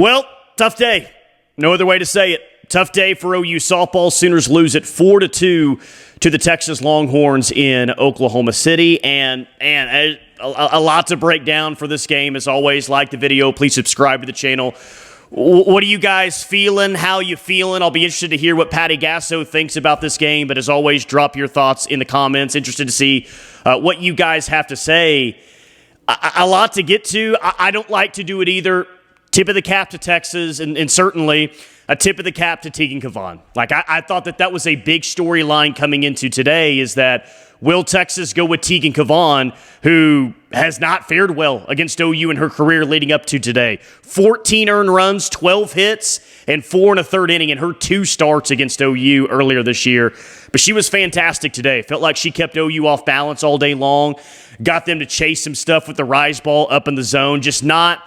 Well, tough day. No other way to say it. Tough day for OU softball. Sooners lose it 4-2 to the Texas Longhorns in Oklahoma City. And a lot to break down for this game. As always, like the video. Please subscribe to the channel. What are you guys feeling? How you feeling? I'll be interested to hear what Patty Gasso thinks about this game. But as always, drop your thoughts in the comments. Interested to see what you guys have to say. A lot to get to. I don't like to do it either. Tip of the cap to Texas, and certainly a tip of the cap to Teagan Kavan. Like, I thought that was a big storyline coming into today, is that will Texas go with Teagan Kavan, who has not fared well against OU in her career leading up to today. 14 earned runs, 12 hits, and 4 1/3 inning in her 2 starts against OU earlier this year. But she was fantastic today. Felt like she kept OU off balance all day long, got them to chase some stuff with the rise ball up in the zone, just not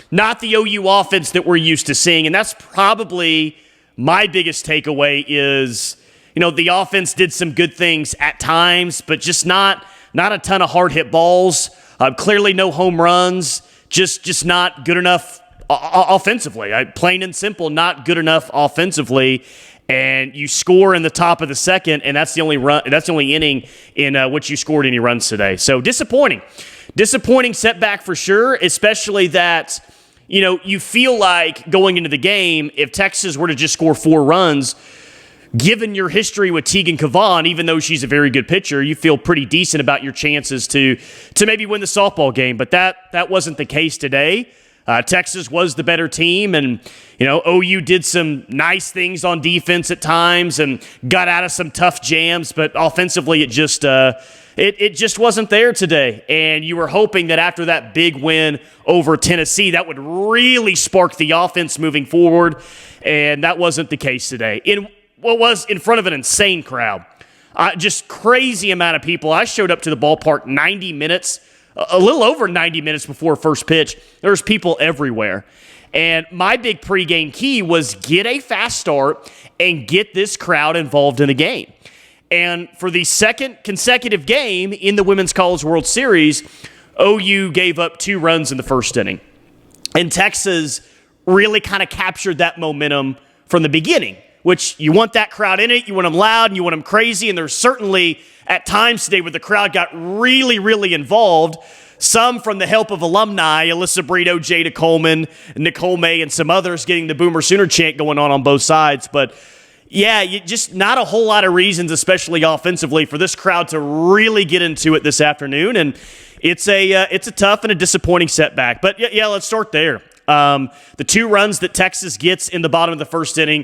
the OU offense that we're used to seeing. And that's probably my biggest takeaway is, the offense did some good things at times, but just not a ton of hard hit balls. Clearly no home runs, just not good enough offensively. Plain and simple, not good enough offensively. And you score in the top of the second, and that's the only inning in which you scored any runs today. So disappointing setback for sure, especially that, you feel like going into the game, if Texas were to just score 4 runs, given your history with Teagan Kavan, even though she's a very good pitcher, you feel pretty decent about your chances to maybe win the softball game. But that wasn't the case today. Texas was the better team, and OU did some nice things on defense at times and got out of some tough jams, but offensively it just wasn't there today. And you were hoping that after that big win over Tennessee, that would really spark the offense moving forward, and that wasn't the case today. In what was in front of an insane crowd, just crazy amount of people. I showed up to the ballpark 90 minutes. A little over 90 minutes before first pitch. There's people everywhere. And my big pregame key was get a fast start and get this crowd involved in the game. And for the second consecutive game in the Women's College World Series, OU gave up 2 runs in the first inning. And Texas really kind of captured that momentum from the beginning, which you want that crowd in it, you want them loud, and you want them crazy, and there's certainly at times today where the crowd got really, really involved, some from the help of alumni, Alyssa Brito, Jada Coleman, Nicole May, and some others getting the Boomer Sooner chant going on both sides. But yeah, just not a whole lot of reasons, especially offensively, for this crowd to really get into it this afternoon, and it's a tough and a disappointing setback. But yeah, let's start there. The 2 runs that Texas gets in the bottom of the first inning,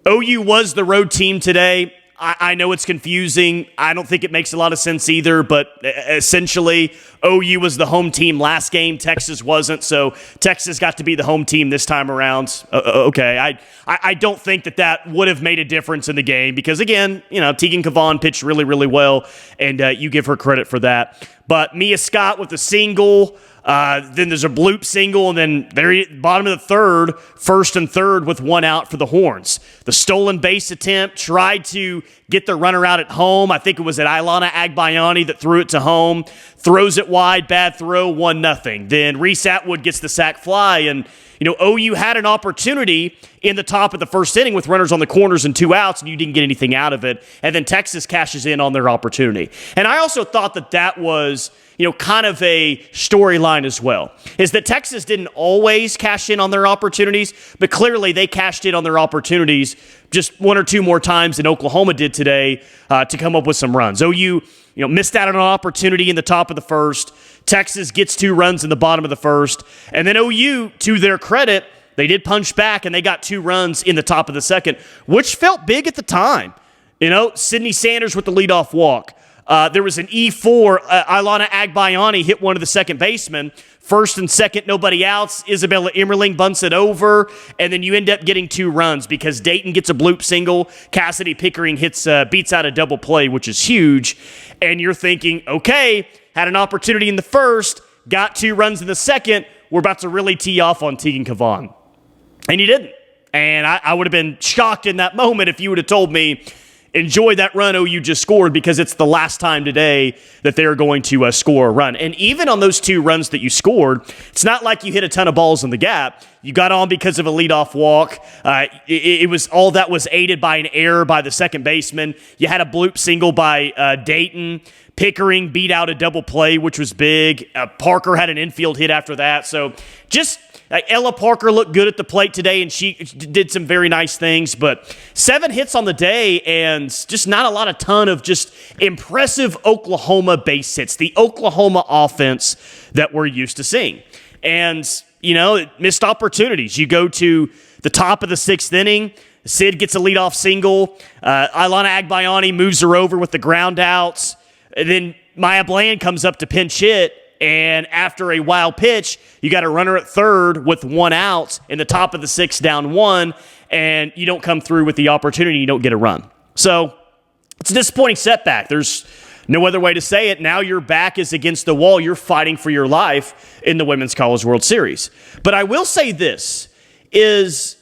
OU was the road team today. I know it's confusing. I don't think it makes a lot of sense either, but essentially OU was the home team last game. Texas wasn't, so Texas got to be the home team this time around. Okay, I don't think that would have made a difference in the game because, again, Teagan Kavan pitched really, really well, and you give her credit for that. But Mia Scott with a single, then there's a bloop single, and then very bottom of the third, first and third with 1 out for the Horns. The stolen base attempt, tried to get the runner out at home. I think it was at Ilana Agbayani that threw it to home. Throws it wide, bad throw, 1-0. Then Reese Atwood gets the sac fly, and OU had an opportunity in the top of the first inning with runners on the corners and 2 outs, and you didn't get anything out of it. And then Texas cashes in on their opportunity. And I also thought that was kind of a storyline as well, is that Texas didn't always cash in on their opportunities, but clearly they cashed in on their opportunities just 1 or 2 more times than Oklahoma did today to come up with some runs. OU, missed out on an opportunity in the top of the first. Texas gets 2 runs in the bottom of the first. And then OU, to their credit, they did punch back and they got 2 runs in the top of the second, which felt big at the time. Sydney Sanders with the leadoff walk. There was an E4. Ilana Agbayani hit one of the second basemen. First and second, nobody outs. Isabella Emmerling bunts it over, and then you end up getting 2 runs because Dayton gets a bloop single. Cassidy Pickering beats out a double play, which is huge. And you're thinking, okay, had an opportunity in the first, got 2 runs in the second. We're about to really tee off on Teagan Kavan. And you didn't. And I would have been shocked in that moment if you would have told me enjoy that run OU just scored because it's the last time today that they're going to score a run. And even on those 2 runs that you scored, it's not like you hit a ton of balls in the gap. You got on because of a leadoff walk. It was all that was aided by an error by the second baseman. You had a bloop single by Dayton. Pickering beat out a double play, which was big. Parker had an infield hit after that. So just Ella Parker looked good at the plate today, and she did some very nice things. But 7 hits on the day and just not a ton of just impressive Oklahoma base hits. The Oklahoma offense that we're used to seeing. And, missed opportunities. You go to the top of the 6th inning. Sid gets a leadoff single. Ilana Agbayani moves her over with the ground outs. And then Maya Bland comes up to pinch hit. And after a wild pitch, you got a runner at third with 1 out in the top of the 6th, down 1, and you don't come through with the opportunity. You don't get a run. So it's a disappointing setback. There's no other way to say it. Now your back is against the wall. You're fighting for your life in the Women's College World Series. But I will say this is,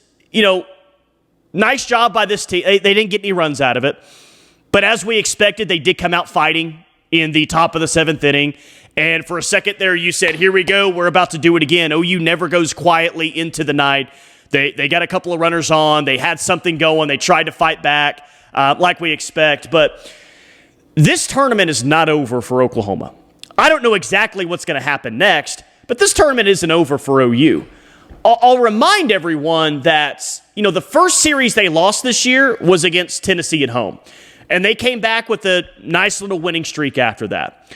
nice job by this team. They didn't get any runs out of it. But as we expected, they did come out fighting in the top of the 7th inning. And for a second there, you said, here we go, we're about to do it again. OU never goes quietly into the night. They got a couple of runners on. They had something going. They tried to fight back like we expect. But this tournament is not over for Oklahoma. I don't know exactly what's going to happen next, but this tournament isn't over for OU. I'll remind everyone that, the first series they lost this year was against Tennessee at home. And they came back with a nice little winning streak after that.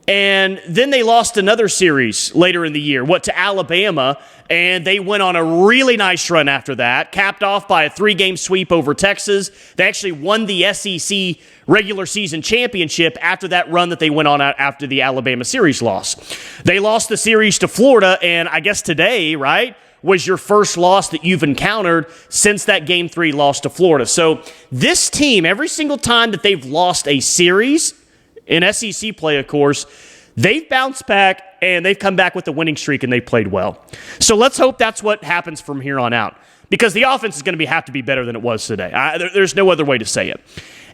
And then they lost another series later in the year, to Alabama, and they went on a really nice run after that, capped off by a 3-game sweep over Texas. They actually won the SEC regular season championship after that run that they went on after the Alabama series loss. They lost the series to Florida, and I guess today, right, was your first loss that you've encountered since that Game 3 loss to Florida. So this team, every single time that they've lost a series, in SEC play, of course, they've bounced back and they've come back with a winning streak and they played well. So let's hope that's what happens from here on out, because the offense is going to have to be better than it was today. There's no other way to say it.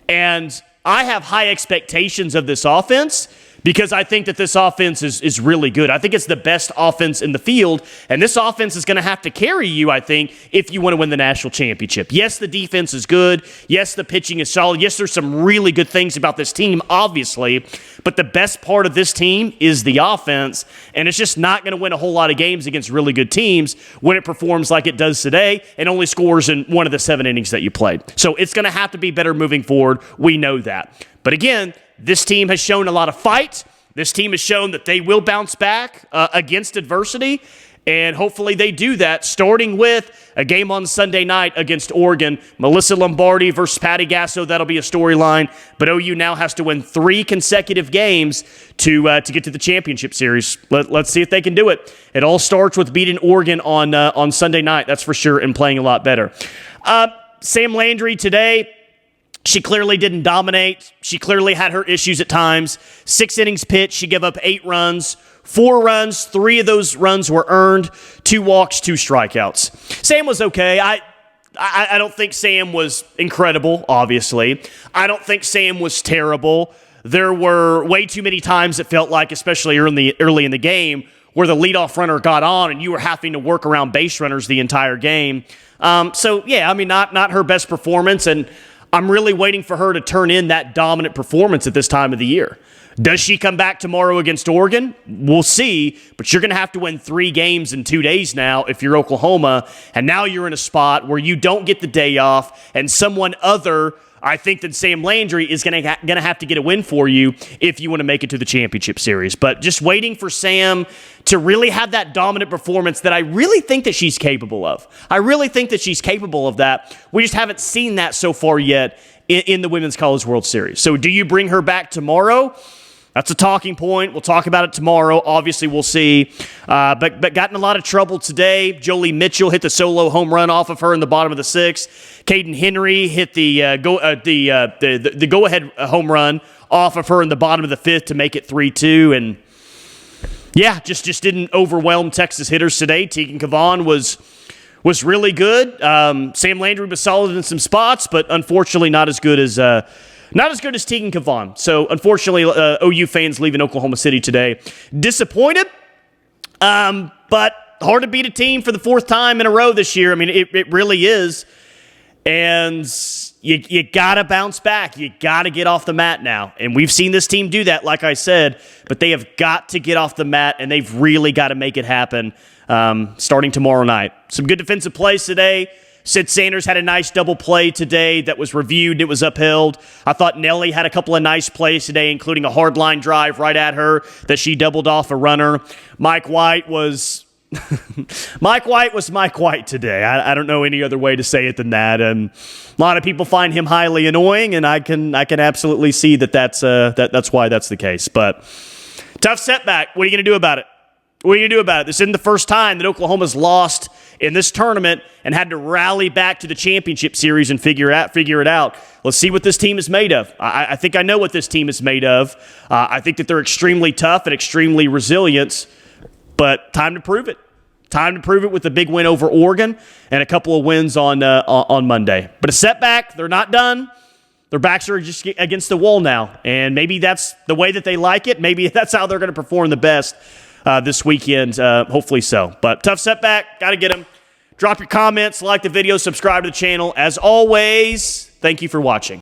And I have high expectations of this offense because I think that this offense is really good. I think it's the best offense in the field, and this offense is going to have to carry you, I think, if you want to win the national championship. Yes, the defense is good. Yes, the pitching is solid. Yes, there's some really good things about this team, obviously, but the best part of this team is the offense, and it's just not going to win a whole lot of games against really good teams when it performs like it does today and only scores in one of the 7 innings that you played. So it's going to have to be better moving forward. We know that. But again, this team has shown a lot of fight. This team has shown that they will bounce back against adversity, and hopefully they do that, starting with a game on Sunday night against Oregon. Melissa Lombardi versus Patty Gasso, that'll be a storyline. But OU now has to win 3 consecutive games to get to the championship series. Let's see if they can do it. It all starts with beating Oregon on Sunday night, that's for sure, and playing a lot better. Sam Landry today, she clearly didn't dominate. She clearly had her issues at times. 6 innings pitched. She gave up 8 runs. 4 runs. 3 of those runs were earned. 2 walks, 2 strikeouts. Sam was okay. I don't think Sam was incredible, obviously. I don't think Sam was terrible. There were way too many times it felt like, especially early in the game, where the leadoff runner got on and you were having to work around base runners the entire game. Not her best performance, and I'm really waiting for her to turn in that dominant performance at this time of the year. Does she come back tomorrow against Oregon? We'll see, but you're going to have to win 3 games in 2 days now if you're Oklahoma, and now you're in a spot where you don't get the day off, and someone other, I think, than Sam Landry is going to have to get a win for you if you want to make it to the championship series. But just waiting for Sam to really have that dominant performance that I really think that she's capable of. I really think that she's capable of that. We just haven't seen that so far yet in the Women's College World Series. So do you bring her back tomorrow? That's a talking point. We'll talk about it tomorrow. Obviously, we'll see. But got in a lot of trouble today. Jolie Mitchell hit the solo home run off of her in the bottom of the 6th. Caden Henry hit the go-ahead home run off of her in the bottom of the 5th to make it 3-2. And yeah, just didn't overwhelm Texas hitters today. Teagan Kavan was was really good. Sam Landry was solid in some spots, but unfortunately not as good as Teagan Kavan. So unfortunately, OU fans leaving Oklahoma City today disappointed, but hard to beat a team for the fourth time in a row this year. I mean, it really is. And you got to bounce back. You got to get off the mat now. And we've seen this team do that, like I said, but they have got to get off the mat, and they've really got to make it happen starting tomorrow night. Some good defensive plays today. Sid Sanders had a nice double play today that was reviewed. It was upheld. I thought Nelly had a couple of nice plays today, including a hardline drive right at her that she doubled off a runner. Mike White was Mike White today. I don't know any other way to say it than that. And a lot of people find him highly annoying, and I can absolutely see that's why that's the case. But tough setback. What are you going to do about it? What are you going to do about it? This isn't the first time that Oklahoma's lost in this tournament and had to rally back to the championship series and figure it out. Let's see what this team is made of. I think I know what this team is made of. I think that they're extremely tough and extremely resilient. But time to prove it. Time to prove it with a big win over Oregon and a couple of wins on Monday. But a setback, they're not done. Their backs are just against the wall now. And maybe that's the way that they like it. Maybe that's how they're going to perform the best this weekend. Hopefully so. But tough setback. Got to get them. Drop your comments, like the video, subscribe to the channel. As always, thank you for watching.